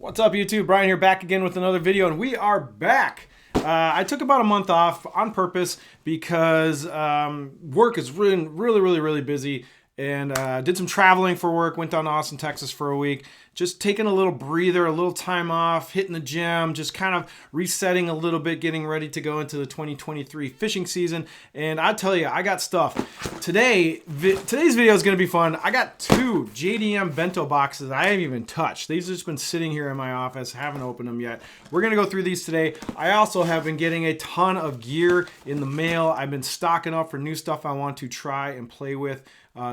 What's up, YouTube? Brian here, back again with another video, and we are back. I took about a month off on purpose because work is really busy, and did some traveling for work. Went down to Austin, Texas for a week. Just taking a little breather, a little time off, hitting the gym, just kind of resetting a little bit, getting ready to go into the 2023 fishing season. And I tell you, I got stuff. Today's video is going to be fun. I got two JDM BENto boxes I haven't even touched. These have just been sitting here in my office. Haven't opened them yet. We're going to go through these today. I also have been getting a ton of gear in the mail. I've been stocking up for new stuff I want to try and play with.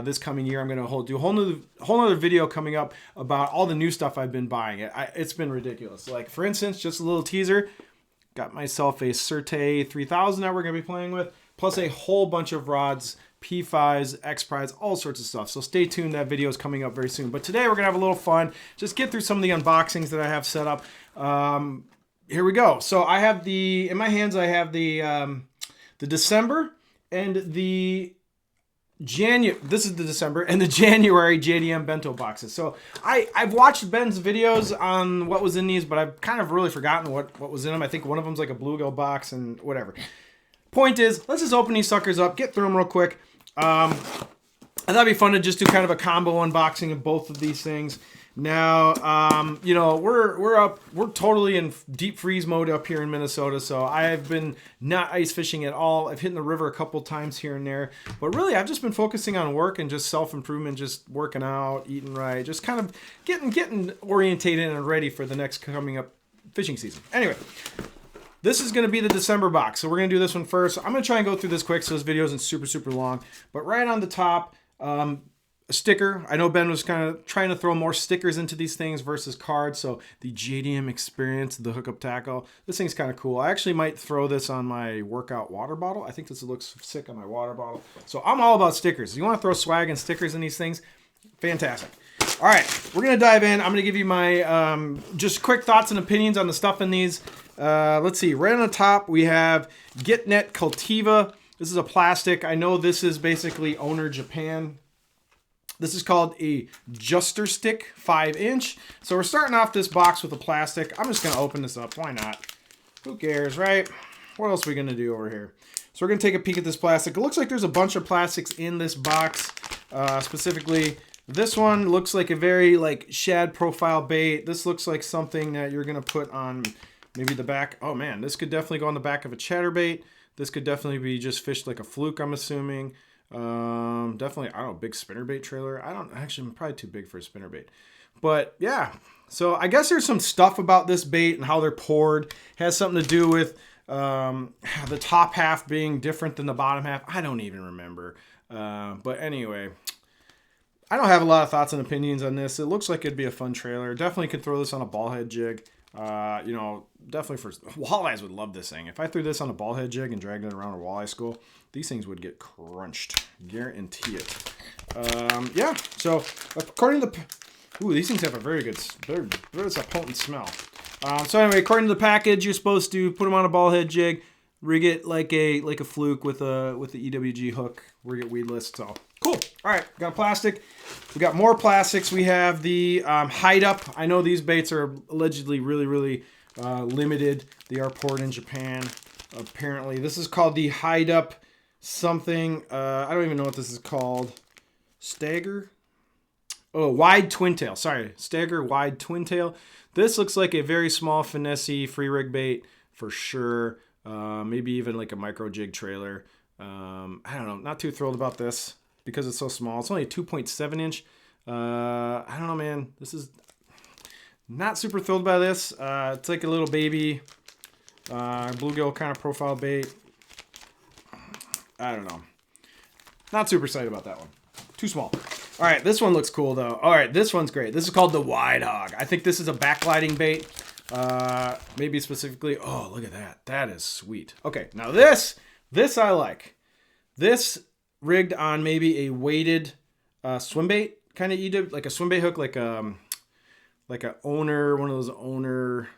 This coming year, I'm going to do a whole nother video coming up about all the new stuff I've been buying. It's been ridiculous. Like, for instance, just a little teaser, got myself a Surte 3000 that we're going to be playing with, plus a whole bunch of rods, P5s, X-Prides, all sorts of stuff. So stay tuned. That video is coming up very soon. But today we're going to have a little fun, just get through some of the unboxings that I have set up. Here we go. So I have in my hands, I have the December and the this is the December and the January JDM BENto boxes. So I've watched Ben's videos on what was in these, but I've kind of really forgotten what was in them. I think one of them's like a bluegill box and whatever. Point is, let's just open these suckers up, get through them real quick. I thought it'd be fun to just do kind of a combo unboxing of both of these things. Now, you know, we're totally in deep freeze mode up here in Minnesota, so I've been not ice fishing at all. I've hit in the river a couple times here and there, but really I've just been focusing on work and just self-improvement, just working out, eating right, just kind of getting orientated and ready for the next coming up fishing season. Anyway, this is going to be the December box, so we're going to do this one first. I'm going to try and go through this quick so this video isn't super long, but right on the top, a sticker. I know Ben was kind of trying to throw more stickers into these things versus cards. So the JDM experience, the hookup tackle. This thing's kind of cool. I actually might throw this on my workout water bottle. I think this looks sick on my water bottle. So I'm all about stickers. You want to throw swag and stickers in these things? Fantastic. All right, we're going to dive in. I'm going to give you my just quick thoughts and opinions on the stuff in these. Let's see. Right on the top, we have GetNet Cultiva. This is a plastic. I know this is basically Owner Japan. This is called a Juster Stick 5-inch. So we're starting off this box with a plastic. I'm just going to open this up. Why not? Who cares, right? What else are we going to do over here? So we're going to take a peek at this plastic. It looks like there's a bunch of plastics in this box. Specifically, this one looks like a very shad profile bait. This looks like something that you're going to put on maybe the back. Oh man, this could definitely go on the back of a chatterbait. This could definitely be just fished like a fluke, I'm assuming. Definitely, I don't know, big spinnerbait trailer. I'm probably too big for a spinnerbait. But yeah, so I guess there's some stuff about this bait and how they're poured. It has something to do with the top half being different than the bottom half. I don't even remember. But anyway, I don't have a lot of thoughts and opinions on this. It looks like it'd be a fun trailer. Definitely could throw this on a ball head jig. You know, definitely for walleyes would love this thing. If I threw this on a ball head jig and dragged it around a walleye school, these things would get crunched. Guarantee it. Yeah, so according to these things have a very good, there's a potent smell. So anyway, according to the package, you're supposed to put them on a ball head jig, rig it like a fluke with the EWG hook, rig it weedless. So cool. All right, got a plastic. We got more plastics. We have the Hide Up. I know these baits are allegedly really limited. They are poured in Japan. Apparently, this is called the Hide Up something. I don't even know what this is called. Stagger. Oh, Wide Twin Tail. Sorry, Stagger Wide Twin Tail. This looks like a very small finessey free rig bait for sure. Maybe even like a micro jig trailer. I don't know. Not too thrilled about this because it's so small. It's only a 2.7 inch. I don't know, man. This is not super thrilled by this. It's like a little baby bluegill kind of profile bait. I don't know. Not super excited about that one. Too small. All right, this one looks cool though. All right, this one's great. This is called the Wide Hog. I think this is a backlighting bait. Maybe specifically. Oh, look at that. That is sweet. Okay, now this I like. This rigged on maybe a weighted swim bait kind of like a swim bait hook, like a one of those owner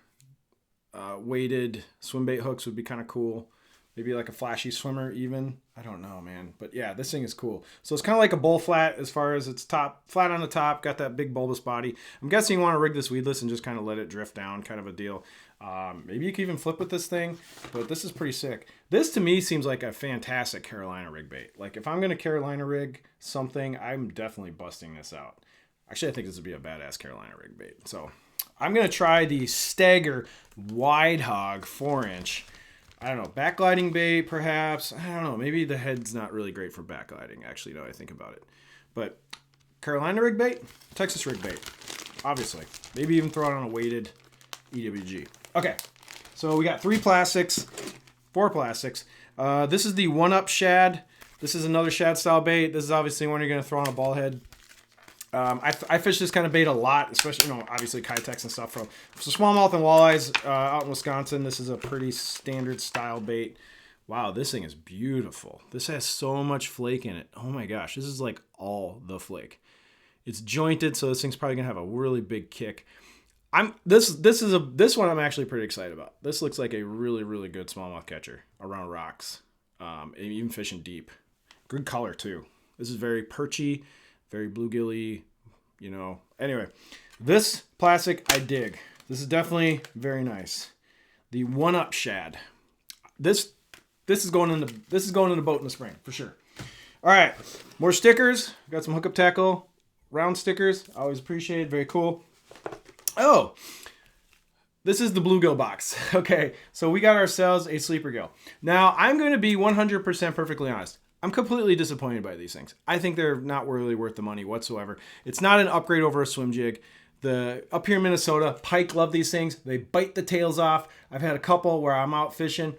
weighted swim bait hooks would be kind of cool. Maybe like a flashy swimmer even. I don't know, man. But yeah, this thing is cool. So it's kind of like a bull flat as far as it's flat on the top, got that big bulbous body. I'm guessing you want to rig this weedless and just kind of let it drift down, kind of a deal. Maybe you can even flip with this thing, but this is pretty sick. This to me seems like a fantastic Carolina rig bait. Like if I'm going to Carolina rig something, I'm definitely busting this out. Actually, I think this would be a badass Carolina rig bait. So I'm going to try the Stagger Wide Hog 4-inch. I don't know, backgliding bait perhaps. I don't know, maybe the head's not really great for backgliding, actually, now I think about it. But Carolina rig bait, Texas rig bait, obviously. Maybe even throw it on a weighted EWG. Okay, so we got 4 plastics. This is the 1-Up shad. This is another shad style bait. This is obviously one you're going to throw on a ball head. I fish this kind of bait a lot, especially, obviously Kitex and stuff from smallmouth and walleyes out in Wisconsin. This is a pretty standard style bait. Wow, this thing is beautiful. This has so much flake in it. Oh my gosh, this is like all the flake. It's jointed, so this thing's probably gonna have a really big kick. This one I'm actually pretty excited about. This looks like a really, really good smallmouth catcher around rocks, and even fishing deep. Good color too. This is very perchy. Very bluegilly, Anyway, this plastic I dig. This is definitely very nice. The 1-Up shad. This is going in the boat in the spring for sure. All right, more stickers. Got some Hookup Tackle round stickers. I always appreciate it. Very cool. Oh, this is the bluegill box. Okay, so we got ourselves a sleeper gill. Now I'm going to be 100% perfectly honest. I'm completely disappointed by these things. I think they're not really worth the money whatsoever. It's not an upgrade over a swim jig. Up here in Minnesota, pike love these things. They bite the tails off. I've had a couple where I'm out fishing.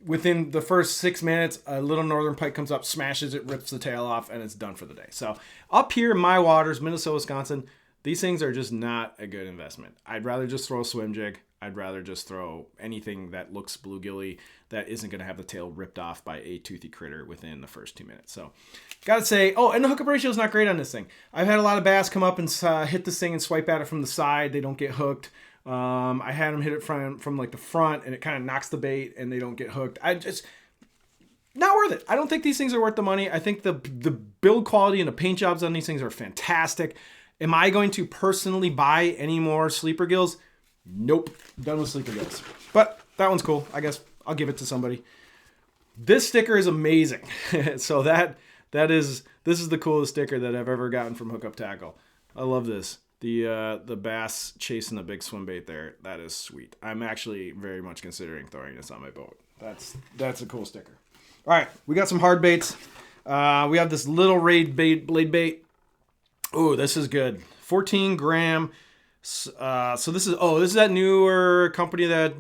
Within the first 6 minutes, a little northern pike comes up, smashes it, rips the tail off, and it's done for the day. So up here in my waters, Minnesota, Wisconsin, these things are just not a good investment. I'd rather just throw a swim jig. I'd rather just throw anything that looks bluegilly that isn't going to have the tail ripped off by a toothy critter within the first 2 minutes. So, gotta say, and the hookup ratio is not great on this thing. I've had a lot of bass come up and hit this thing and swipe at it from the side. They don't get hooked. I had them hit it from like the front, and it kind of knocks the bait, and they don't get hooked. Not worth it. I don't think these things are worth the money. I think the build quality and the paint jobs on these things are fantastic. Am I going to personally buy any more sleeper gills? Nope. Done with sleeper gills. But that one's cool. I guess I'll give it to somebody. This sticker is amazing. So this is the coolest sticker that I've ever gotten from Hookup Tackle. I love this. The bass chasing the big swim bait there. That is sweet. I'm actually very much considering throwing this on my boat. That's a cool sticker. All right, we got some hard baits. We have this little blade bait. Oh, this is good. 14 gram. So this is that newer company that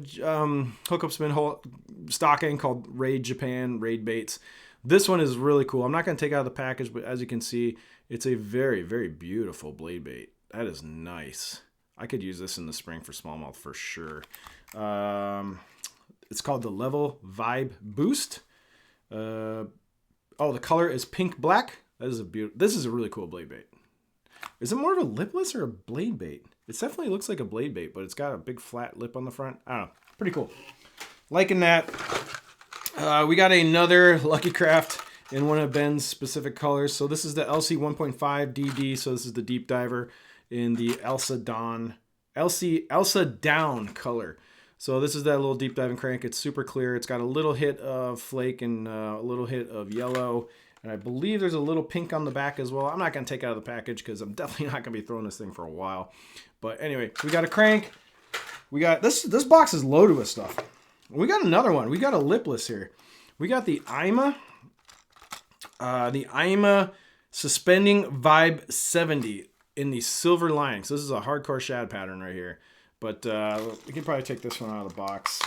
Hookup's been stocking called Raid Japan, Raid Baits. This one is really cool. I'm not going to take it out of the package, but as you can see, it's a very, very beautiful blade bait. That is nice. I could use this in the spring for smallmouth for sure. It's called the Level Vibe Boost. The color is pink black. This is a really cool blade bait. Is it more of a lipless or a blade bait? It definitely looks like a blade bait, but it's got a big flat lip on the front. I don't know. Pretty cool. Liking that. We got another Lucky Craft in one of Ben's specific colors. So this is the LC 1.5 DD. So this is the deep diver in the Elsa Down color. So this is that little deep diving crank. It's super clear. It's got a little hit of flake and a little hit of yellow. And I believe there's a little pink on the back as well. I'm not going to take it out of the package because I'm definitely not going to be throwing this thing for a while. But anyway, we got a crank. We got this box is loaded with stuff. We got another one. We got a lipless here. We got the IMA Suspending Vibe 70 in the silver lining. So this is a hardcore shad pattern right here. But we can probably take this one out of the box.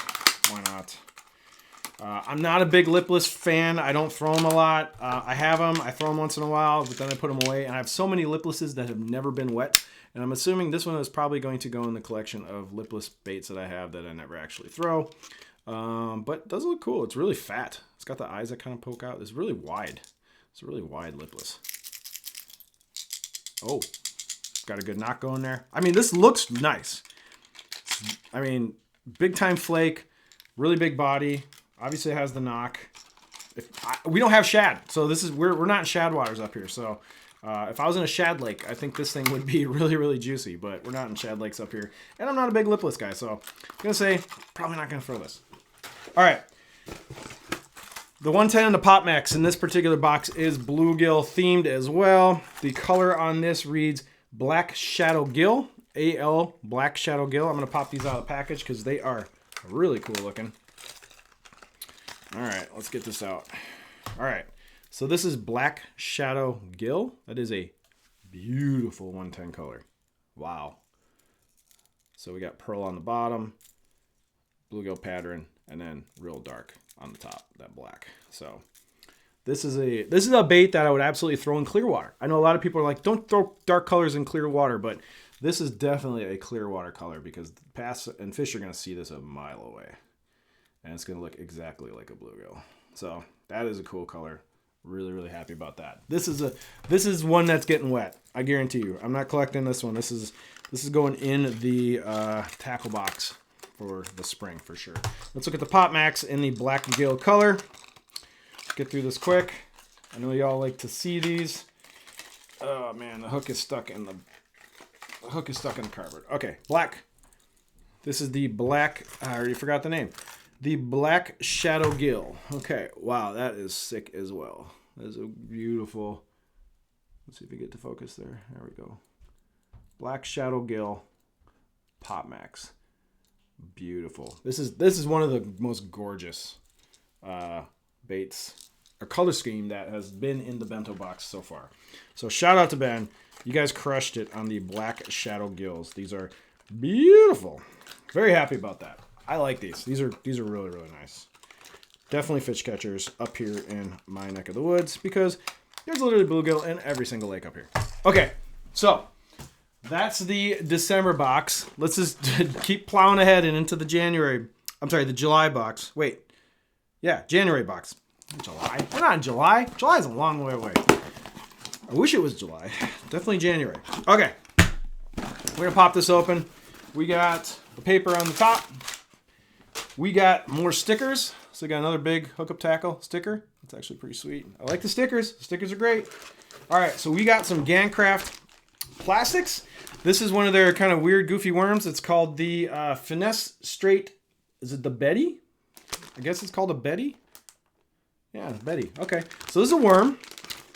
Why not? I'm not a big lipless fan. I don't throw them a lot. I have them. I throw them once in a while, but then I put them away. And I have so many liplesses that have never been wet. And I'm assuming this one is probably going to go in the collection of lipless baits that I have that I never actually throw. But it does look cool. It's really fat. It's got the eyes that kind of poke out. It's really wide. It's a really wide lipless. Oh, got a good knock going there. I mean, this looks nice. I mean, big time flake, really big body. Obviously it has the knock. We don't have shad, so we're not in shad waters up here. So if I was in a shad lake, I think this thing would be really, really juicy. But we're not in shad lakes up here, and I'm not a big lipless guy, so I'm gonna say probably not gonna throw this. All right, the 110 and the Pop Max in this particular box is bluegill themed as well. The color on this reads Black Shadow Gill, AL Black Shadow Gill. I'm gonna pop these out of the package because they are really cool looking. All right, let's get this out. All right, so this is Black Shadow Gill. That is a beautiful 110 color. Wow. So we got pearl on the bottom, bluegill pattern, and then real dark on the top, that black. So this is a bait that I would absolutely throw in clear water. I know a lot of people are like, don't throw dark colors in clear water, but this is definitely a clear water color because the bass and fish are gonna see this a mile away. And it's going to look exactly like a bluegill. So that is a cool color. Really, really happy about that. This is one that's getting wet. I guarantee you. I'm not collecting this one. This is going in the tackle box for the spring for sure. Let's look at the Pop Max in the black gill color. Let's get through this quick. I know y'all like to see these. Oh man, the hook is stuck in the cardboard. Okay, black. This is the black. I already forgot the name. The Black Shadow Gill. Okay, wow, that is sick as well. That is a beautiful. Let's see if we get to focus there. There we go. Black Shadow Gill, Pop Max. Beautiful. This is one of the most gorgeous baits or color scheme that has been in the bento box so far. So shout out to Ben. You guys crushed it on the Black Shadow Gills. These are beautiful. Very happy about that. I like these. These are really, really nice. Definitely fish catchers up here in my neck of the woods because there's literally bluegill in every single lake up here. Okay, so that's the December box. Let's just keep plowing ahead and into the the July box. Wait, yeah, January box. July? We're not in July. July is a long way away. I wish it was July. Definitely January. Okay, we're gonna pop this open. We got the paper on the top. We got more stickers. So we got another big Hookup Tackle sticker. It's actually pretty sweet. I like the stickers. The stickers are great. All right, so we got some Gancraft plastics. This is one of their kind of weird, goofy worms. It's called the Finesse Straight. Is it the Betty? I guess it's called a Betty. Yeah, Betty. Okay, so this is a worm.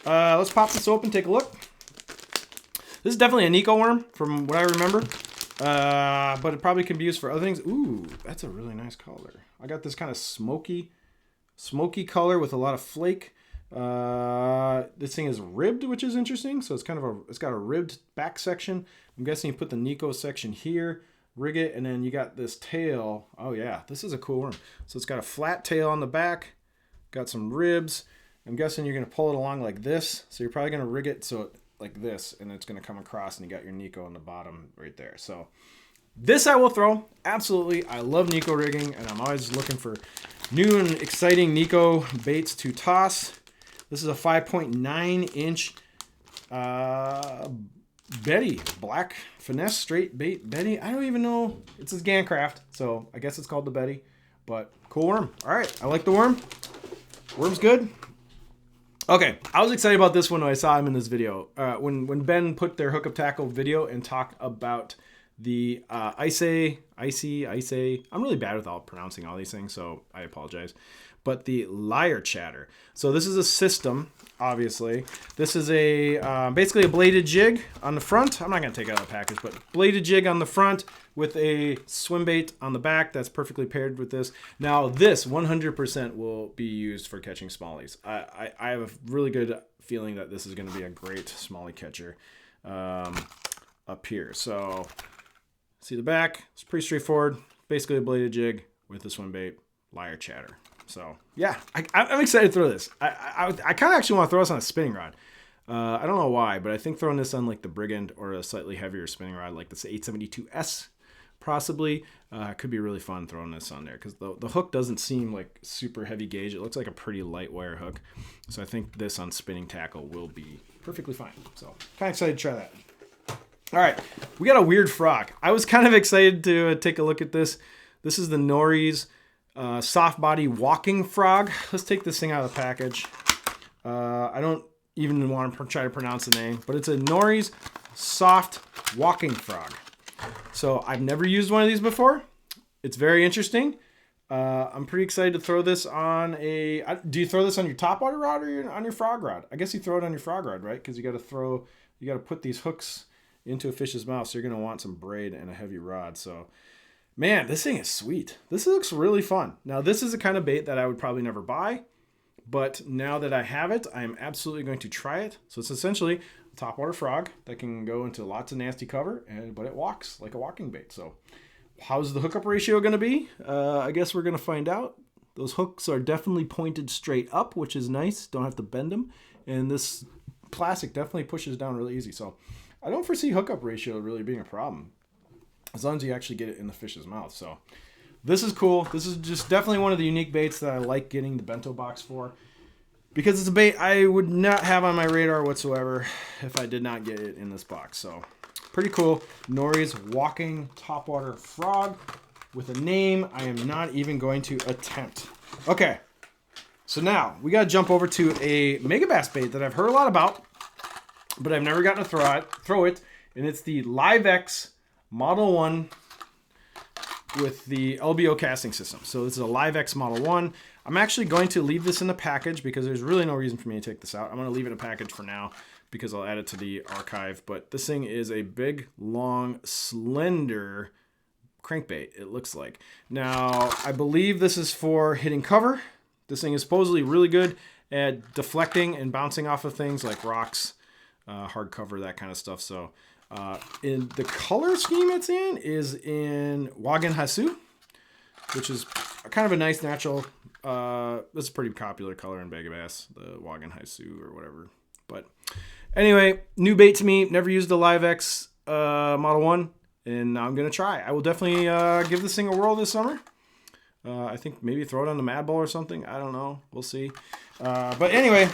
Let's pop this open, take a look. This is definitely a Nico worm from what I remember. But it probably can be used for other things. Ooh, that's a really nice color. I got this kind of smoky color with a lot of flake. This thing is ribbed, which is interesting. So it's got a ribbed back section. I'm guessing you put the Nico section here, rig it, and then you got this tail. Oh yeah, this is a cool worm. So it's got a flat tail on the back, got some ribs. I'm guessing you're gonna pull it along like this. So you're probably gonna rig it so like this, and it's going to come across, and you got your Nico on the bottom right there. So this I will throw. Absolutely. I love Nico rigging, and I'm always looking for new and exciting Nico baits to toss. This is a 5.9 inch Betty, black finesse straight bait Betty. I don't even know. It says Gancraft, so I guess it's called the Betty, but cool worm. All right, I like the worm. Worm's good. Okay, I was excited about this one when I saw him in this video. When Ben put their Hookup Tackle video and talked about the icy. I'm really bad with pronouncing all these things, so I apologize. But the Lyre Chatter. So this is a system, obviously. This is a basically a bladed jig on the front. I'm not going to take it out of the package, but bladed jig on the front with a swim bait on the back that's perfectly paired with this. Now this 100% will be used for catching smallies. I have a really good feeling that this is going to be a great smallie catcher up here. So see the back, it's pretty straightforward. Basically a bladed jig with the swim bait, Lyre Chatter. So yeah, I'm excited to throw this. I kind of actually want to throw this on a spinning rod. I don't know why, but I think throwing this on like the Brigand or a slightly heavier spinning rod like this 872S possibly could be really fun throwing this on there because the hook doesn't seem like super heavy gauge. It looks like a pretty light wire hook. So I think this on spinning tackle will be perfectly fine. So kind of excited to try that. All right, we got a weird frog. I was kind of excited to take a look at this. This is the Nori's soft body walking frog. Let's take this thing out of the package. I don't even want to try to pronounce the name, but it's a Nori's soft walking frog. So I've never used one of these before. It's very interesting. I'm pretty excited to throw this on a... Do you throw this on your topwater rod or on your frog rod? I guess you throw it on your frog rod, right? Because you got to put these hooks into a fish's mouth, so you're going to want some braid and a heavy rod. So, man, this thing is sweet. This looks really fun. Now, this is the kind of bait that I would probably never buy, but now that I have it, I am absolutely going to try it. So it's essentially a topwater frog that can go into lots of nasty cover, but it walks like a walking bait. So how's the hookup ratio going to be? I guess we're going to find out. Those hooks are definitely pointed straight up, which is nice. Don't have to bend them. And this plastic definitely pushes down really easy. So I don't foresee hookup ratio really being a problem, as long as you actually get it in the fish's mouth. So this is cool. This is just definitely one of the unique baits that I like getting the bento box for, because it's a bait I would not have on my radar whatsoever if I did not get it in this box. So pretty cool. Nori's walking topwater frog with a name I am not even going to attempt. Okay, so now we got to jump over to a megabass bait that I've heard a lot about, but I've never gotten to throw it, and it's the LiveX Model 1 with the LBO casting system. So this is a LiveX Model 1. I'm actually going to leave this in the package because there's really no reason for me to take this out. I'm going to leave it in a package for now because I'll add it to the archive. But this thing is a big, long, slender crankbait, it looks like. Now, I believe this is for hitting cover. This thing is supposedly really good at deflecting and bouncing off of things like rocks, hard cover, that kind of stuff. So in the color scheme it's in is in Wagen Hasu, which is kind of a nice natural, this is a pretty popular color in megabass, the Wagen Hasu or whatever. But anyway, new bait to me, never used the LiveX Model 1, and now I'm going to try. I will definitely give this thing a whirl this summer. I think maybe throw it on the Mad Ball or something. I don't know. We'll see. But anyway,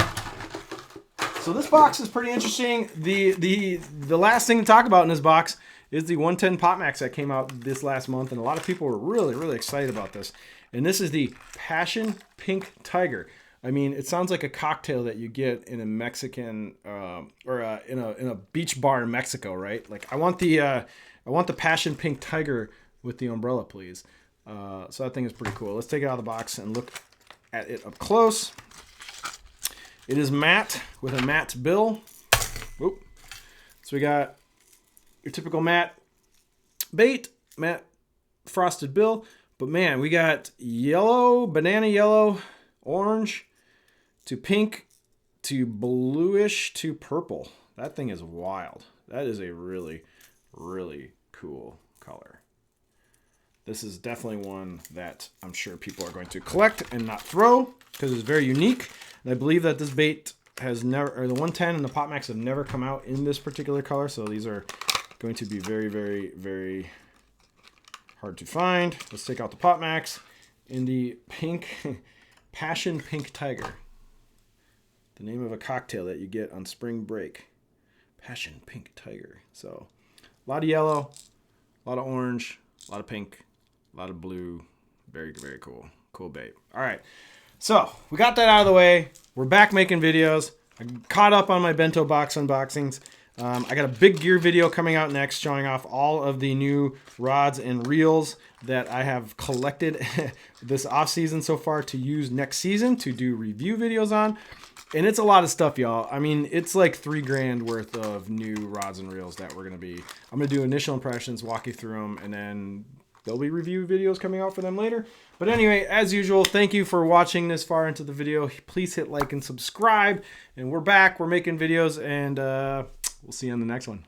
so this box is pretty interesting. The last thing to talk about in this box is the 110 Pot Max that came out this last month, and a lot of people were really, really excited about this. And this is the Passion Pink Tiger. I mean, it sounds like a cocktail that you get in a Mexican or in a beach bar in Mexico, right? Like I want the Passion Pink Tiger with the umbrella, please. So that thing is pretty cool. Let's take it out of the box and look at it up close. It is matte with a matte bill. Oop. So we got your typical matte bait, matte frosted bill. But man, we got yellow, banana yellow, orange to pink to bluish to purple. That thing is wild. That is a really, really cool color. This is definitely one that I'm sure people are going to collect and not throw because it's very unique. And I believe that this bait has never, or the 110 and the Pot Max have never come out in this particular color. So these are going to be very, very, very hard to find. Let's take out the Pot Max in the pink, Passion Pink Tiger. The name of a cocktail that you get on spring break. Passion Pink Tiger. So a lot of yellow, a lot of orange, a lot of pink, a lot of blue. Very, very cool. Cool bait. All right. So we got that out of the way. We're back making videos. I caught up on my bento box unboxings. I got a big gear video coming out next showing off all of the new rods and reels that I have collected this off season so far to use next season to do review videos on. And it's a lot of stuff, y'all. I mean, it's like $3,000 worth of new rods and reels that we're going to be... I'm going to do initial impressions, walk you through them, and then there'll be review videos coming out for them later. But anyway, as usual, thank you for watching this far into the video. Please hit like and subscribe. And we're back. We're making videos, and we'll see you on the next one.